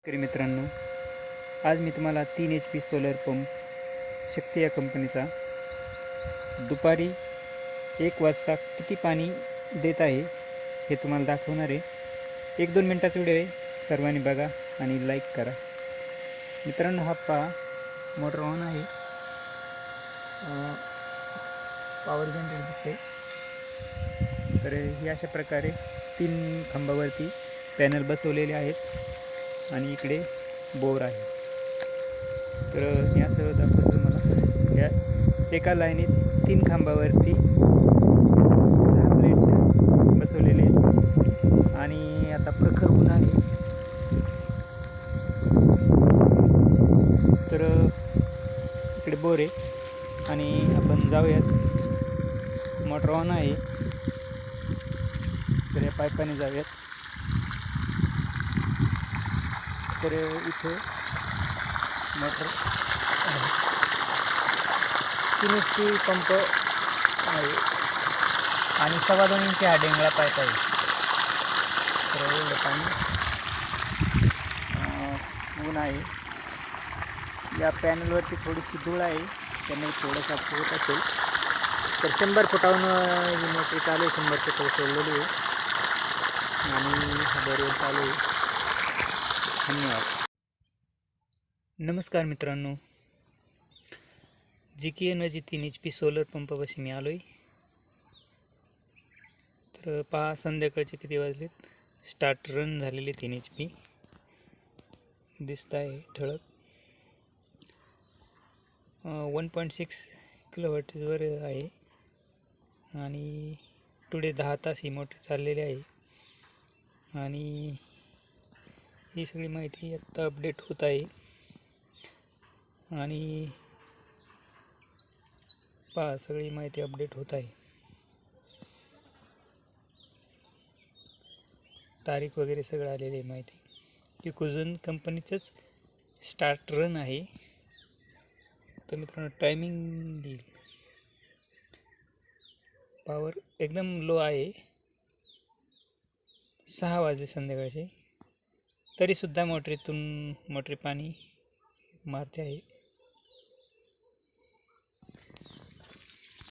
मित्रांनो, आज मी तुम्हाला 3 HP सोलर पंप शक्ती या कंपनीचा दुपारी 1 वाजता किती पाणी देत आहे हे तुम्हाला दाखवणार आहे. 1-2 मिनटाचा व्हिडिओ आहे, सर्वांनी बघा आणि लाईक करा. मित्रांनो, हा पहा मोटर ऑन आहे, पॉवर जनरेटर दिसते. तर ही अशा प्रकारे 3 खांबावरती पॅनल बसवलेले आहेत आणि इकडे बोर आहे. तर मी असं दाखवतो तुम्हाला. या एका लाईनीत 3 खांबावरती 6 प्लेट बसवलेले आहेत आणि आता प्रखर ऊन आहे. तर इकडे बोर आहे आणि आपण जाऊयात. मोटर ऑन आहे, तर या पाईपाने जाऊयात. तर इथे मोटर 3 HP पंप आहे आणि 2.25 इंच हा डेंगळा पाईप आहे. तर एवढं पाणी ऊन आहे. या पॅनलवरती थोडीशी धूळ आहे, त्यामुळे थोडंसं होत असेल. तर 100 फुटावरून ही मोटर चालू आहे, 100 फुट सोडलेली आहे आणि बरोबर चालू आहे. धन्यवाद. नमस्कार मित्रांनो, GK एनर्जी 3 HP सोलर पंपापाशी मी आलो आहे. तर पहा, संध्याकाळचे किती वाजलेत. स्टार्ट रन झालेले 3 HP दिसत आहे ठळक. 1.6 किलोवॅटवर आहे आणि टुडे 10 तास ही मोटर चाललेली आहे आणि ही सगळी माहिती आत्ता अपडेट होत आहे. आणि पहा, सगळी माहिती अपडेट होत आहे. तारीख वगैरे सगळं आलेली आहे माहिती. किकुजन कंपनीचंच स्टार्ट रन आहे. तर मित्रांनो, टायमिंग देईल. पॉवर एकदम लो आहे, 6 वाजले संध्याकाळचे, तरीसुद्धा मोटरी पाणी मारते आहे.